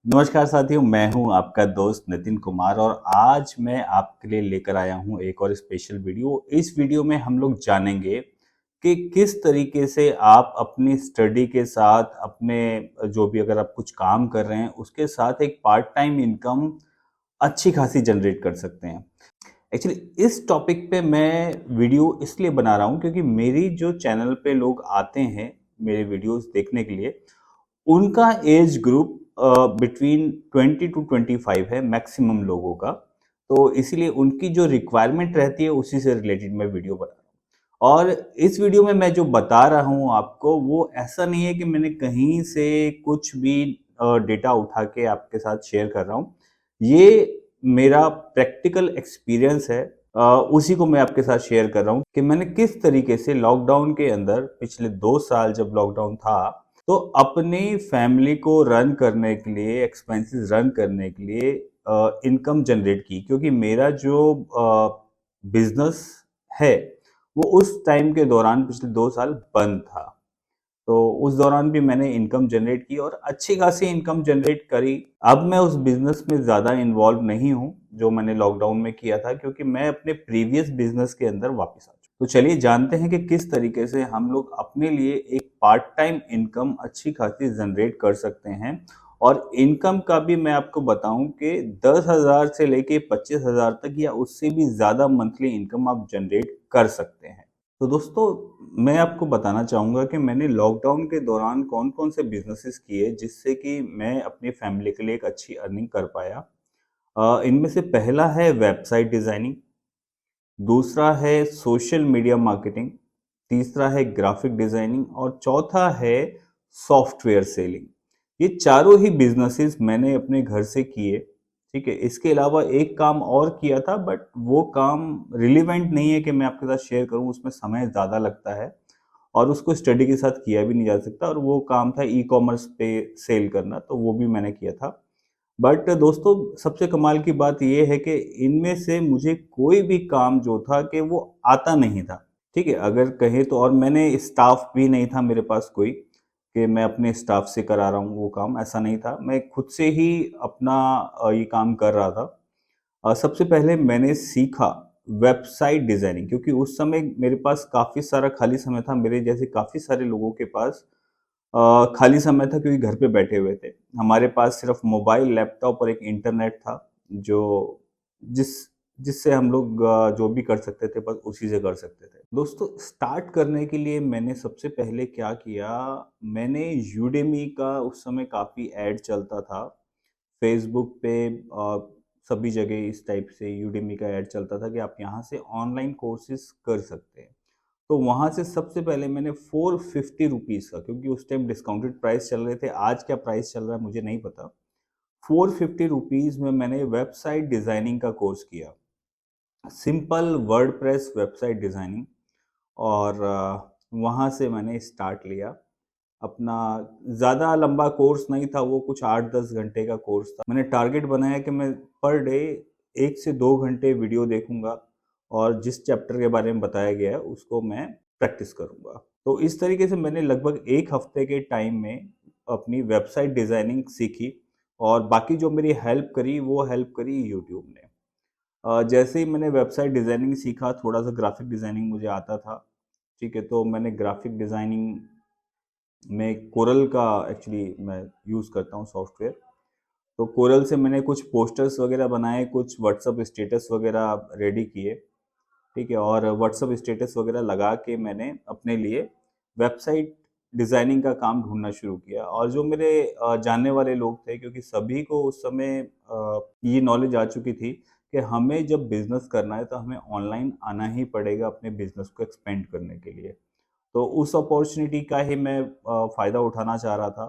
नमस्कार साथियों, मैं हूं आपका दोस्त नितिन कुमार और आज मैं आपके लिए लेकर आया हूं एक और स्पेशल वीडियो। इस वीडियो में हम लोग जानेंगे कि किस तरीके से आप अपनी स्टडी के साथ अपने जो भी अगर आप कुछ काम कर रहे हैं उसके साथ एक पार्ट टाइम इनकम अच्छी खासी जनरेट कर सकते हैं। एक्चुअली इस टॉपिक पे मैं वीडियो इसलिए बना रहा हूं क्योंकि मेरी जो चैनल पे लोग आते हैं मेरे वीडियोस देखने के लिए, उनका एज ग्रुप बिटवीन 20 टू 25 है मैक्सिमम लोगों का। तो इसीलिए उनकी जो रिक्वायरमेंट रहती है उसी से रिलेटेड मैं वीडियो बना रहा हूँ। और इस वीडियो में मैं जो बता रहा हूँ आपको वो ऐसा नहीं है कि मैंने कहीं से कुछ भी डेटा उठा के आपके साथ शेयर कर रहा हूँ। ये मेरा प्रैक्टिकल एक्सपीरियंस है। उसी को मैं आपके साथ शेयर कर रहा हूँ कि मैंने किस तरीके से लॉकडाउन के अंदर पिछले 2 साल जब लॉकडाउन था तो अपनी फैमिली को रन करने के लिए, एक्सपेंसेस रन करने के लिए इनकम जनरेट की, क्योंकि मेरा जो बिजनेस है वो उस टाइम के दौरान पिछले 2 साल बंद था। तो उस दौरान भी मैंने इनकम जनरेट की और अच्छी खासी इनकम जनरेट करी। अब मैं उस बिजनेस में ज़्यादा इन्वॉल्व नहीं हूँ जो मैंने लॉकडाउन में किया था, क्योंकि मैं अपने प्रीवियस बिजनेस के अंदर वापस आ चुका। तो चलिए जानते हैं कि किस तरीके से हम लोग अपने लिए एक पार्ट टाइम इनकम अच्छी खासी जनरेट कर सकते हैं। और इनकम का भी मैं आपको बताऊं कि 10,000 से लेके 25,000 तक या उससे भी ज़्यादा मंथली इनकम आप जनरेट कर सकते हैं। तो दोस्तों, मैं आपको बताना चाहूँगा कि मैंने लॉकडाउन के दौरान कौन-कौन से बिज़नेसेस किए जिससे कि मैं अपनी फैमिली के लिए एक अच्छी अर्निंग कर पाया। इनमें से पहला है वेबसाइट डिज़ाइनिंग, दूसरा है सोशल मीडिया मार्केटिंग, तीसरा है ग्राफिक डिज़ाइनिंग और चौथा है सॉफ्टवेयर सेलिंग। ये चारों ही बिज़नेसेस मैंने अपने घर से किए, ठीक है? इसके अलावा एक काम और किया था, बट वो काम रिलेवेंट नहीं है कि मैं आपके साथ शेयर करूँ, उसमें समय ज़्यादा लगता है और उसको स्टडी के साथ किया भी नहीं जा सकता, और वो काम था ई-कॉमर्स पे सेल करना, तो वो भी मैंने किया था। बट दोस्तों, सबसे कमाल की बात ये है कि इनमें से मुझे कोई भी काम जो था कि वो आता नहीं था, ठीक है? अगर कहें तो, और मैंने स्टाफ भी नहीं था मेरे पास कोई कि मैं अपने स्टाफ से करा रहा हूँ वो काम, ऐसा नहीं था। मैं खुद से ही अपना ये काम कर रहा था। सबसे पहले मैंने सीखा वेबसाइट डिज़ाइनिंग, क्योंकि उस समय मेरे पास काफ़ी सारा खाली समय था, मेरे जैसे काफ़ी सारे लोगों के पास खाली समय था क्योंकि घर पे बैठे हुए थे। हमारे पास सिर्फ़ मोबाइल, लैपटॉप और एक इंटरनेट था, जो जिस जिससे हम लोग जो भी कर सकते थे बस उसी से कर सकते थे। दोस्तों, स्टार्ट करने के लिए मैंने सबसे पहले क्या किया, मैंने यूडेमी का उस समय काफ़ी ऐड चलता था। फ़ेसबुक पे सभी जगह इस टाइप से यूडेमी का ऐड चलता था कि आप यहाँ से ऑनलाइन कोर्सेज़ कर सकते हैं। तो वहाँ से सबसे पहले मैंने 450 रुपीज़ का, क्योंकि उस टाइम डिस्काउंटेड प्राइस चल रहे थे, आज क्या प्राइस चल रहा है मुझे नहीं पता। 450 रुपीज़ में मैंने वेबसाइट डिज़ाइनिंग का कोर्स किया। Simple WordPress website designing. और वहाँ से मैंने स्टार्ट लिया अपना। ज़्यादा लंबा कोर्स नहीं था वो, कुछ 8-10 घंटे का कोर्स था। मैंने टारगेट बनाया कि मैं पर डे 1 से 2 घंटे वीडियो देखूँगा और जिस चैप्टर के बारे में बताया गया है उसको मैं प्रैक्टिस करूँगा। तो इस तरीके से मैंने लगभग 1 हफ्ते के टाइम में अपनी वेबसाइट डिज़ाइनिंग सीखी और बाकी जो मेरी हेल्प करी वो हेल्प करी यूट्यूब ने। जैसे ही मैंने वेबसाइट डिज़ाइनिंग सीखा, थोड़ा-सा ग्राफ़िक डिज़ाइनिंग मुझे आता था, ठीक है? तो मैंने ग्राफ़िक डिज़ाइनिंग में कोरल का एक्चुअली मैं यूज़ करता हूँ सॉफ्टवेयर। तो कोरल से मैंने कुछ पोस्टर्स वगैरह बनाए, कुछ व्हाट्सएप स्टेटस वगैरह रेडी किए, ठीक है? और व्हाट्सएप स्टेटस वगैरह लगा के मैंने अपने लिए वेबसाइट डिज़ाइनिंग का काम ढूँढना शुरू किया। और जो मेरे जानने वाले लोग थे, क्योंकि सभी को उस समय ये नॉलेज आ चुकी थी कि हमें जब बिज़नेस करना है तो हमें ऑनलाइन आना ही पड़ेगा अपने बिज़नेस को एक्सपेंड करने के लिए। तो उस अपॉर्च्युनिटी का ही मैं फ़ायदा उठाना चाह रहा था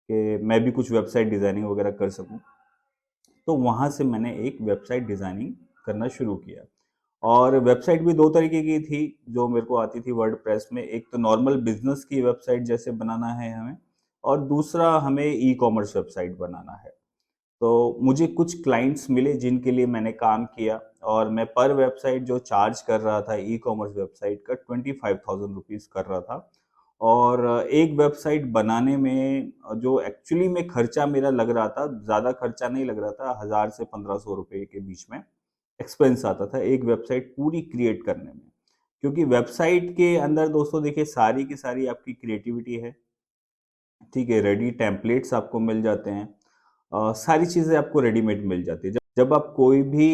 कि मैं भी कुछ वेबसाइट डिज़ाइनिंग वगैरह कर सकूँ। तो वहाँ से मैंने एक वेबसाइट डिज़ाइनिंग करना शुरू किया। और वेबसाइट भी 2 तरीके की थी जो मेरे को आती थी वर्डप्रेस में। एक तो नॉर्मल बिज़नेस की वेबसाइट जैसे बनाना है हमें, और दूसरा हमें ई-कॉमर्स वेबसाइट बनाना है। तो मुझे कुछ क्लाइंट्स मिले जिनके लिए मैंने काम किया और मैं पर वेबसाइट जो चार्ज कर रहा था ई-कॉमर्स वेबसाइट का 25,000 रुपीज़ कर रहा था। और एक वेबसाइट बनाने में जो एक्चुअली में खर्चा मेरा लग रहा था, ज़्यादा खर्चा नहीं लग रहा था, 1000 से 1500 रुपए के बीच में एक्सपेंस आता था एक वेबसाइट पूरी क्रिएट करने में। क्योंकि वेबसाइट के अंदर दोस्तों देखिए सारी की सारी आपकी क्रिएटिविटी है, ठीक है? रेडी टेम्पलेट्स आपको मिल जाते हैं। सारी चीज़ें आपको रेडीमेड मिल जाती है। जब जब आप कोई भी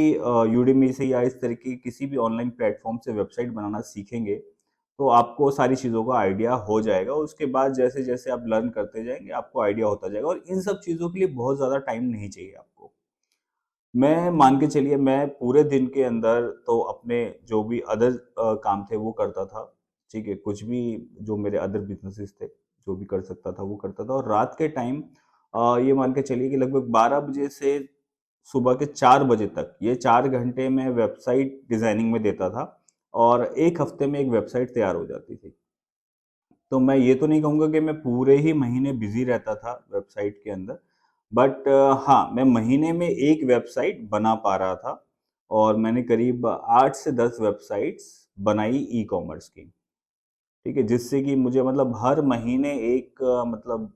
यूडेमी से या इस तरह की किसी भी ऑनलाइन प्लेटफ़ॉर्म से वेबसाइट बनाना सीखेंगे, तो आपको सारी चीज़ों का आइडिया हो जाएगा। उसके बाद जैसे-जैसे आप लर्न करते जाएँगे, आपको आइडिया होता जाएगा और इन सब चीज़ों के लिए बहुत ज़्यादा टाइम नहीं चाहिए आपको। मैं मान के चलिए मैं पूरे दिन के अंदर तो अपने जो भी अदर काम थे वो करता था, ठीक है? कुछ भी जो मेरे अदर बिज़नेसेस थे, जो भी कर सकता था वो करता था और रात के टाइम ये मान के चलिए कि लगभग 12 बजे से सुबह के 4 बजे तक, ये 4 घंटे मैं वेबसाइट डिज़ाइनिंग में देता था और 1 हफ्ते में एक वेबसाइट तैयार हो जाती थी। तो मैं ये तो नहीं कहूँगा कि मैं पूरे ही महीने बिज़ी रहता था वेबसाइट के अंदर, बट हाँ, मैं महीने में 1 वेबसाइट बना पा रहा था और मैंने करीब 8 से 10 वेबसाइट्स बनाई ई-कॉमर्स की, ठीक है? जिससे कि मुझे मतलब हर महीने एक मतलब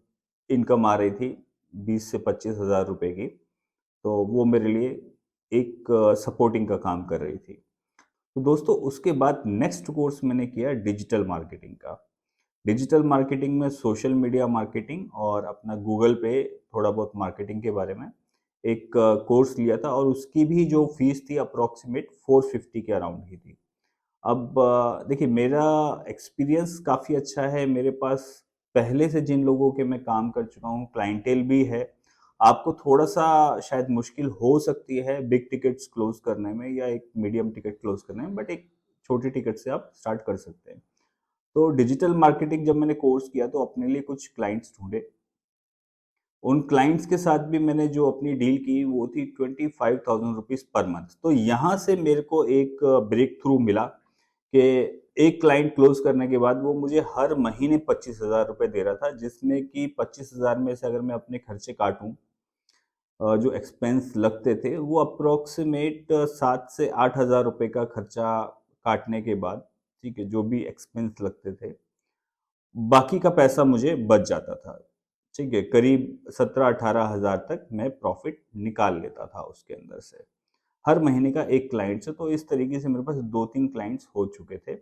इनकम आ रही थी 20 से 25 हज़ार रुपए की, तो वो मेरे लिए एक सपोर्टिंग का काम कर रही थी। तो दोस्तों उसके बाद नेक्स्ट कोर्स मैंने किया डिजिटल मार्केटिंग का। डिजिटल मार्केटिंग में सोशल मीडिया मार्केटिंग और अपना गूगल पे थोड़ा बहुत मार्केटिंग के बारे में एक कोर्स लिया था और उसकी भी जो फीस थी अप्रॉक्सीमेट 450 के अराउंड ही थी। अब देखिए मेरा एक्सपीरियंस काफ़ी अच्छा है, मेरे पास पहले से जिन लोगों के मैं काम कर चुका हूँ, क्लाइंटेल भी है। आपको थोड़ा-सा शायद मुश्किल हो सकती है बिग टिकट्स क्लोज़ करने में या एक मीडियम टिकट क्लोज़ करने में, बट एक छोटी टिकट से आप स्टार्ट कर सकते हैं। तो डिजिटल मार्केटिंग जब मैंने कोर्स किया तो अपने लिए कुछ क्लाइंट्स ढूँढे। उन क्लाइंट्स के साथ भी मैंने जो अपनी डील की वो थी 25,000 रुपीज़ पर मंथ। तो यहाँ से मेरे को एक ब्रेक थ्रू मिला कि एक क्लाइंट क्लोज़ करने के बाद वो मुझे हर महीने 25,000 रुपए दे रहा था, जिसमें कि 25,000 में से अगर मैं अपने खर्चे काटूँ, जो एक्सपेंस लगते थे वो अप्रॉक्सिमेट 7 से 8,000 रुपए का खर्चा काटने के बाद, ठीक है, जो भी एक्सपेंस लगते थे, बाकी का पैसा मुझे बच जाता था। ठीक है, करीब 17-18 हज़ार तक मैं प्रॉफ़िट निकाल लेता था उसके अंदर से। हर महीने का 1 क्लाइंट से, तो इस तरीके से मेरे पास 2-3 क्लाइंट्स हो चुके थे,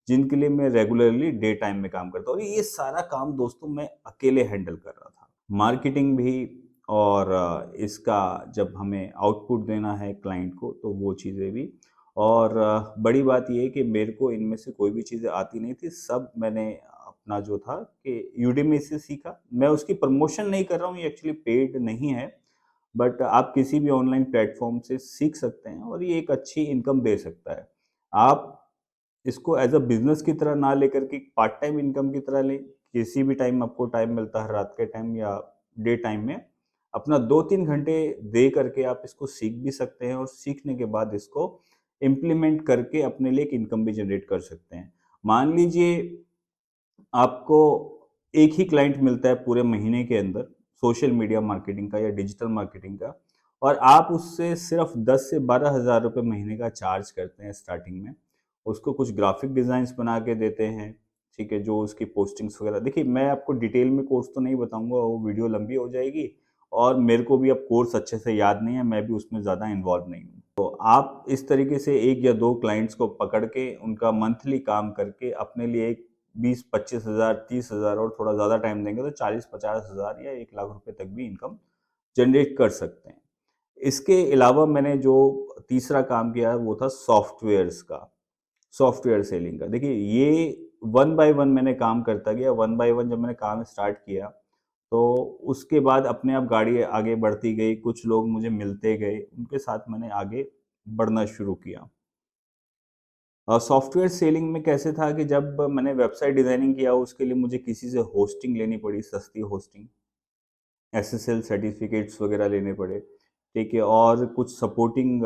जिनके लिए मैं रेगुलरली डे टाइम में काम करता हूँ और ये सारा काम दोस्तों मैं अकेले हैंडल कर रहा था। मार्केटिंग भी और इसका जब हमें आउटपुट देना है क्लाइंट को तो वो चीज़ें भी और बड़ी बात ये है कि मेरे को इनमें से कोई भी चीज़ें आती नहीं थी, सब मैंने अपना जो था कि यूडेमी से सीखा। मैं उसकी प्रमोशन नहीं कर रहा हूँ, ये एक्चुअली पेड नहीं है, बट आप किसी भी ऑनलाइन प्लेटफ़ॉर्म से सीख सकते हैं और ये एक अच्छी इनकम दे सकता है। आप इसको एज़ अ बिज़नेस की तरह ना लेकर के पार्ट टाइम इनकम की तरह लें। किसी भी टाइम आपको टाइम मिलता है रात के टाइम या डे टाइम में, अपना 2-3 घंटे दे करके आप इसको सीख भी सकते हैं और सीखने के बाद इसको इम्प्लीमेंट करके अपने लिए एक इनकम भी जनरेट कर सकते हैं। मान लीजिए आपको एक ही क्लाइंट मिलता है पूरे महीने के अंदर सोशल मीडिया मार्केटिंग का या डिजिटल मार्केटिंग का और आप उससे सिर्फ 10 से 12 हज़ार रुपये महीने का चार्ज करते हैं स्टार्टिंग में। उसको कुछ ग्राफिक डिज़ाइन्स बना के देते हैं, ठीक है, जो उसकी पोस्टिंग्स वगैरह देखिए मैं आपको डिटेल में कोर्स तो नहीं बताऊँगा, वो वीडियो लंबी हो जाएगी और मेरे को भी अब कोर्स अच्छे से याद नहीं है, मैं भी उसमें ज़्यादा इन्वॉल्व नहीं हूँ। तो आप इस तरीके से 1 या 2 क्लाइंट्स को पकड़ के उनका मंथली काम करके अपने लिए एक 20-25 हज़ार, 30 हज़ार और थोड़ा ज़्यादा टाइम देंगे तो 40-50 हज़ार या 1 लाख रुपए तक भी इनकम जनरेट कर सकते हैं। इसके अलावा मैंने जो तीसरा काम किया वो था सॉफ्टवेयर्स का, सॉफ्टवेयर सेलिंग का। देखिए ये वन बाय वन मैंने काम करता गया, वन बाय वन जब मैंने काम स्टार्ट किया, तो उसके बाद अपने आप गाड़ी आगे बढ़ती गई, कुछ लोग मुझे मिलते गए, उनके साथ मैंने आगे बढ़ना शुरू किया। सॉफ्टवेयर सेलिंग में कैसे था कि जब मैंने वेबसाइट डिज़ाइनिंग किया उसके लिए मुझे किसी से होस्टिंग लेनी पड़ी, सस्ती होस्टिंग, एसएसएल सर्टिफिकेट्स वगैरह लेने पड़े, ठीक है? और कुछ सपोर्टिंग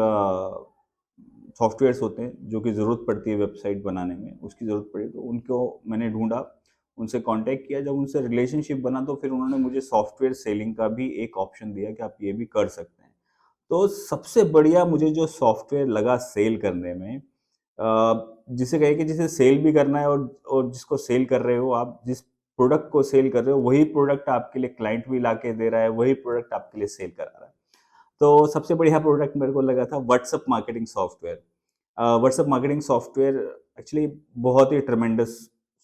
सॉफ्टवेयर्स होते हैं जो कि ज़रूरत पड़ती है वेबसाइट बनाने में, उसकी ज़रूरत पड़ी तो उनको मैंने ढूँढा, उनसे कॉन्टैक्ट किया, जब उनसे रिलेशनशिप बना तो फिर उन्होंने मुझे सॉफ्टवेयर सेलिंग का भी एक ऑप्शन दिया कि आप ये भी कर सकते हैं। तो सबसे बढ़िया मुझे जो सॉफ्टवेयर लगा सेल करने में, जिसे कहें कि जिसे सेल भी करना है और जिसको सेल कर रहे हो आप, जिस प्रोडक्ट को सेल कर रहे हो, वही प्रोडक्ट आपके लिए क्लाइंट भी ला के दे रहा है, वही प्रोडक्ट आपके लिए सेल करा रहा है। तो सबसे बढ़िया प्रोडक्ट मेरे को लगा था WhatsApp marketing software. WhatsApp marketing software actually बहुत ही ट्रेमेंडस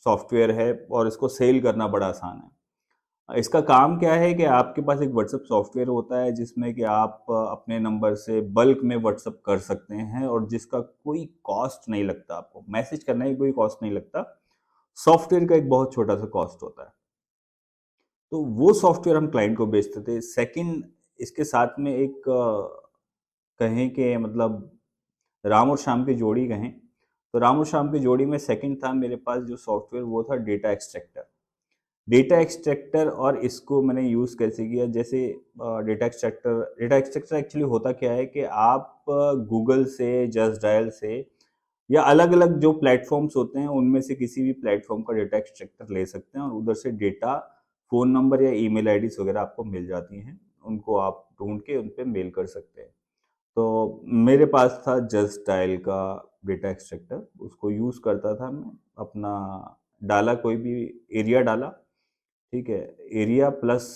सॉफ्टवेयर है और इसको सेल करना बड़ा आसान है। इसका काम क्या है कि आपके पास एक व्हाट्सएप सॉफ्टवेयर होता है जिसमें कि आप अपने नंबर से बल्क में व्हाट्सएप कर सकते हैं और जिसका कोई कॉस्ट नहीं लगता, आपको मैसेज करने की कोई कॉस्ट नहीं लगता। सॉफ्टवेयर का एक बहुत छोटा सा कॉस्ट होता है। तो वो सॉफ्टवेयर हम क्लाइंट को बेचते थे। सेकंड, इसके साथ में एक कहें कि मतलब राम और श्याम की जोड़ी कहें, तो राम और श्याम की जोड़ी में सेकंड था मेरे पास जो सॉफ्टवेयर, वो था डेटा एक्सट्रैक्टर। डेटा एक्सट्रैक्टर, और इसको मैंने यूज़ कैसे किया, जैसे डेटा एक्सट्रैक्टर एक्चुअली होता क्या है कि आप गूगल से, जस्ट डायल से या अलग-अलग जो प्लेटफ़ॉर्म्स होते हैं उनमें से किसी भी प्लेटफ़ॉर्म का डेटा एक्सट्रैक्टर ले सकते हैं और उधर से डेटा, फ़ोन नंबर या ईमेल आईडीज़ वगैरह आपको मिल जाती हैं। उनको आप ढूँढ के उन पे मेल कर सकते हैं। तो मेरे पास था जस्ट डायल का डेटा एक्सट्रैक्टर, उसको यूज़ करता था मैं। अपना डाला, कोई भी एरिया डाला, ठीक है, एरिया प्लस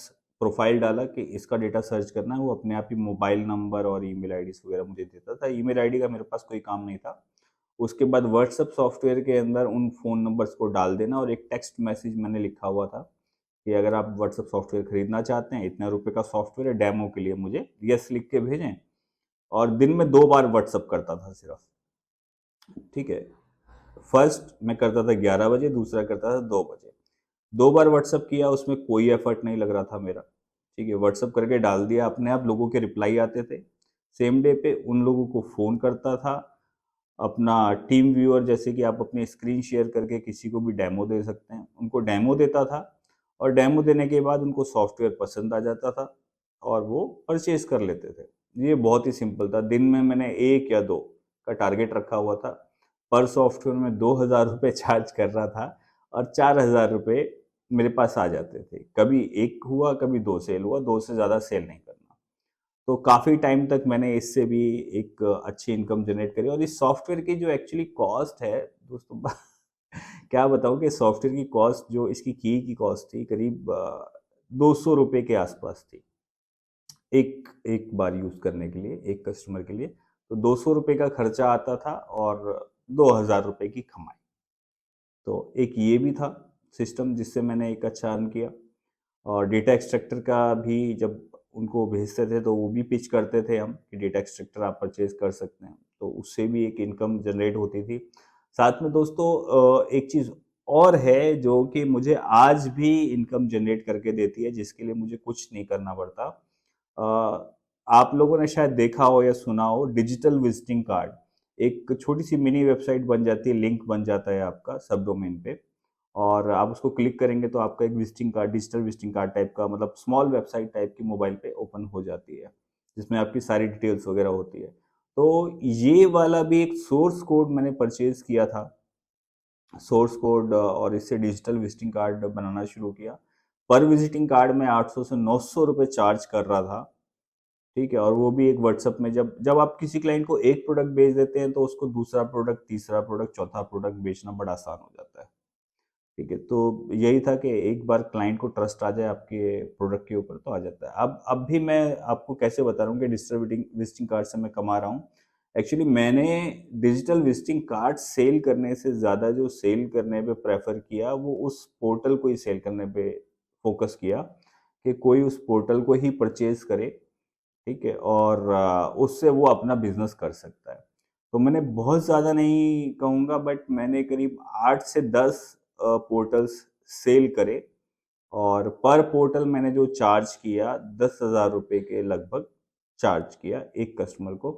प्रोफाइल डाला कि इसका डेटा सर्च करना है, वो अपने आप ही मोबाइल नंबर और ईमेल आईडीज़ वगैरह मुझे देता था। ईमेल आईडी का मेरे पास कोई काम नहीं था। उसके बाद व्हाट्सएप सॉफ्टवेयर के अंदर उन फ़ोन नंबर्स को डाल देना और एक टेक्स्ट मैसेज मैंने लिखा हुआ था कि अगर आप व्हाट्सएप सॉफ्टवेयर खरीदना चाहते हैं, इतने रुपए का सॉफ्टवेयर है, डेमो के लिए मुझे यस लिख के भेजें। और दिन में 2 बार व्हाट्सएप करता था सिर्फ, ठीक है। फर्स्ट मैं करता था 11 बजे, दूसरा करता था 2 बजे। 2 बार व्हाट्सएप किया, उसमें कोई एफर्ट नहीं लग रहा था मेरा, ठीक है। व्हाट्सएप करके डाल दिया, अपने आप लोगों के रिप्लाई आते थे। सेम डे पे उन लोगों को फ़ोन करता था। अपना टीम व्यूअर, जैसे कि आप अपनी स्क्रीन शेयर करके किसी को भी डेमो दे सकते हैं, उनको डेमो देता था और डेमो देने के बाद उनको सॉफ्टवेयर पसंद आ जाता था और वो परचेज़ कर लेते थे। ये बहुत ही सिंपल था। दिन में मैंने 1 या 2 का टारगेट रखा हुआ था। पर सॉफ्टवेयर में ₹2000 चार्ज कर रहा था और ₹4000 मेरे पास आ जाते थे। कभी 1 हुआ, कभी 2 सेल हुआ, 2 से ज़्यादा सेल नहीं करना। तो काफ़ी टाइम तक मैंने इससे भी एक अच्छी इनकम जनरेट करी और इस सॉफ्टवेयर की जो एक्चुअली कॉस्ट है दोस्तों, क्या बताऊँ कि सॉफ्टवेयर की कॉस्ट, जो इसकी की कॉस्ट थी, करीब ₹200 के आसपास थी। एक एक बार यूज़ करने के लिए, एक कस्टमर के लिए। तो ₹200 का खर्चा आता था और ₹2000 की कमाई। तो एक ये भी था सिस्टम जिससे मैंने एक अच्छा अर्न किया। और डेटा एक्सट्रैक्टर का भी जब उनको भेजते थे तो वो भी पिच करते थे हम कि डेटा एक्सट्रैक्टर आप परचेज़ कर सकते हैं, तो उससे भी एक इनकम जनरेट होती थी। साथ में दोस्तों एक चीज़ और है जो कि मुझे आज भी इनकम जनरेट करके देती है, जिसके लिए मुझे कुछ नहीं करना पड़ता। आप लोगों ने शायद देखा हो या सुना हो, डिजिटल विजिटिंग कार्ड। एक छोटी-सी मिनी वेबसाइट बन जाती है, लिंक बन जाता है आपका सब डोमेन पे और आप उसको क्लिक करेंगे तो आपका एक visiting card, digital visiting card type का, मतलब स्मॉल वेबसाइट टाइप की मोबाइल पे ओपन हो जाती है, जिसमें आपकी सारी डिटेल्स वगैरह होती है। तो ये वाला भी एक सोर्स कोड मैंने परचेज़ किया था। सोर्स कोड और इससे डिजिटल विजिटिंग कार्ड बनाना शुरू किया। पर विजिटिंग कार्ड में 800 से ₹900 चार्ज कर रहा था, ठीक है? और वो भी एक व्हाट्सएप में, जब जब आप किसी क्लाइंट को एक प्रोडक्ट बेच देते हैं, तो उसको दूसरा प्रोडक्ट, तीसरा प्रोडक्ट, चौथा प्रोडक्ट बेचना बड़ा आसान हो जाता है। ठीक है, तो यही था कि एक बार क्लाइंट को ट्रस्ट आ जाए आपके प्रोडक्ट के ऊपर तो आ जाता है। अब भी मैं आपको कैसे बता रहा हूँ कि डिजिटल विजिटिंग कार्ड से मैं कमा रहा हूँ। एक्चुअली मैंने डिजिटल विजिटिंग कार्ड सेल करने से ज़्यादा जो सेल करने पे प्रेफ़र किया, वो उस पोर्टल को ही सेल करने पे फ़ोकस किया कि कोई उस पोर्टल को ही परचेज़ करे, ठीक है? और उससे वो अपना बिज़नेस कर सकता है। तो मैंने बहुत ज़्यादा नहीं कहूँगा, बट मैंने करीब 8 से 10 पोर्टल्स सेल करे और पर पोर्टल मैंने जो चार्ज किया, ₹10,000 के लगभग चार्ज किया एक कस्टमर को।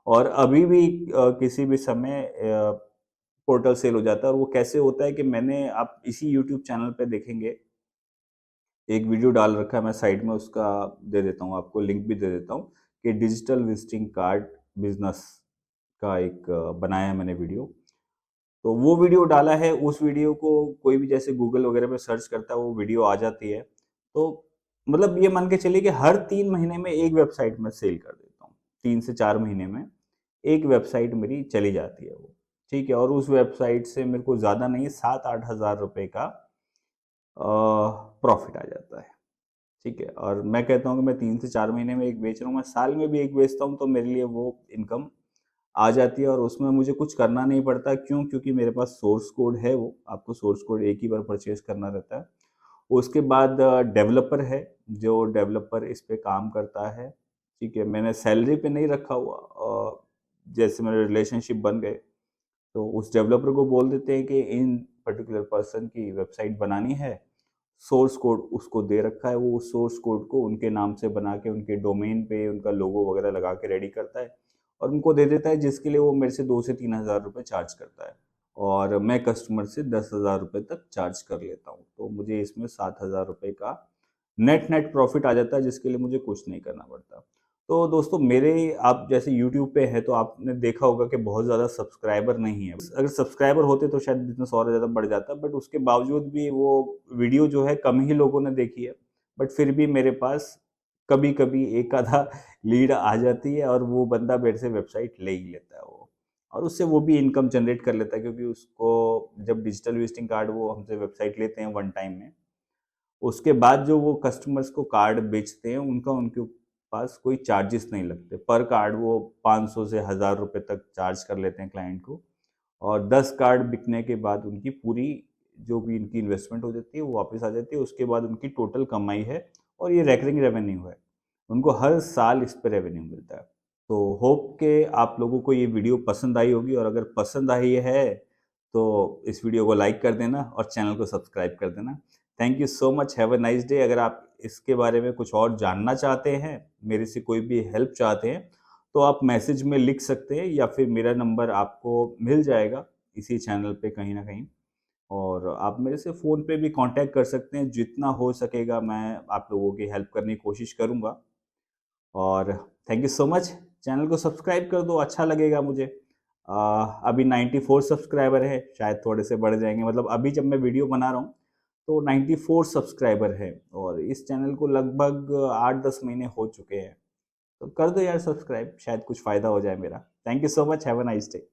और अभी भी किसी भी समय पोर्टल सेल हो जाता है। और वो कैसे होता है कि मैंने, आप इसी यूट्यूब चैनल पे देखेंगे, एक वीडियो डाल रखा है, मैं साइड में उसका दे देता हूँ आपको, लिंक भी दे देता हूँ कि डिजिटल विजिटिंग कार्ड बिज़नेस का एक बनाया है मैंने वीडियो। तो वो वीडियो डाला है, उस वीडियो को कोई भी जैसे गूगल वगैरह पे सर्च करता है, वो वीडियो आ जाती है। तो मतलब ये मान के चलिए कि हर 3 महीने में एक वेबसाइट मैं सेल कर देता हूँ। 3 से 4 महीने में एक वेबसाइट मेरी चली जाती है वो, ठीक है? और उस वेबसाइट से मेरे को ज़्यादा नहीं, 7-8 हज़ार रुपए का प्रॉफिट आ जाता है। ठीक है, और मैं कहता हूँ कि मैं 3 से 4 महीने में एक बेच रहा हूँ, मैं साल में भी एक बेचता हूँ, तो मेरे लिए वो इनकम आ जाती है और उसमें मुझे कुछ करना नहीं पड़ता। क्यों? क्योंकि मेरे पास सोर्स कोड है, वो आपको सोर्स कोड एक ही बार परचेज़ करना रहता है। उसके बाद डेवलपर है, जो डेवलपर इस पे काम करता है, ठीक है? मैंने सैलरी पे नहीं रखा हुआ, जैसे मेरे रिलेशनशिप बन गए, तो उस डेवलपर को बोल देते हैं कि इन पर्टिकुलर पर्सन की वेबसाइट बनानी है, सोर्स कोड उसको दे रखा है, वो उस सोर्स कोड को उनके नाम से बना के उनके डोमेन पे उनका लोगो वगैरह लगा के रेडी करता है और उनको दे देता है, जिसके लिए वो मेरे से 2 से 3,000 रुपए चार्ज करता है और मैं कस्टमर से 10,000 रुपए तक चार्ज कर लेता हूँ। तो मुझे इसमें 7,000 रुपए का नेट नेट प्रॉफ़िट आ जाता है, जिसके लिए मुझे कुछ नहीं करना पड़ता। तो दोस्तों मेरे, आप जैसे यूट्यूब पे हैं तो आपने देखा होगा कि बहुत ज़्यादा सब्सक्राइबर नहीं है। अगर सब्सक्राइबर होते तो शायद बिज़नेस और ज़्यादा बढ़ जाता, बट उसके बावजूद भी वो वीडियो जो है कम ही लोगों ने देखी है। बट फिर भी मेरे पास कभी-कभी एक आधा लीड आ जाती है और वो बंदा मेरे से वेबसाइट ले ही लेता है वो। और उससे वो भी इनकम जनरेट कर लेता है, क्योंकि उसको जब डिजिटल विज़िटिंग कार्ड वो हमसे वेबसाइट लेते हैं वन टाइम में, उसके बाद जो वो कस्टमर्स को कार्ड बेचते हैं, उनका उनके पास कोई चार्जेस नहीं लगते। पर कार्ड वो 500 से 1000 रुपए तक चार्ज कर लेते हैं क्लाइंट को और 10 कार्ड बिकने के बाद उनकी पूरी जो भी इनकी इन्वेस्टमेंट हो जाती है, वो वापस आ जाती है। उसके बाद उनकी टोटल कमाई है और ये रेकरिंग रेवेन्यू है। उनको हर साल इस पे रेवेन्यू मिलता है। तो होप के आप लोगों को ये वीडियो पसंद आई होगी और अगर पसंद आई है, तो इस वीडियो को लाइक कर देना और चैनल को सब्सक्राइब कर देना। Thank you so much, have a nice day. अगर आप इसके बारे में कुछ और जानना चाहते हैं, मेरे से कोई भी हेल्प चाहते हैं, तो आप मैसेज में लिख सकते हैं या फिर मेरा नंबर आपको मिल जाएगा इसी चैनल पे कहीं न कहीं, और आप मेरे से फ़ोन पे भी कॉन्टैक्ट कर सकते हैं। जितना हो सकेगा मैं आप लोगों की हेल्प करने की कोशिश करूँगा। और thank you so much. Channel को सब्सक्राइब कर दो, अच्छा लगेगा मुझे। अभी 94 सब्सक्राइबर है, शायद थोड़े से बढ़ जाएँगे। मतलब अभी जब मैं वीडियो बना रहा हूँ, तो 94 सब्सक्राइबर है और इस चैनल को लगभग 8-10 महीने हो चुके हैं। तो कर दो यार सब्सक्राइब, शायद कुछ फ़ायदा हो जाए मेरा। Thank you so much, have a nice day.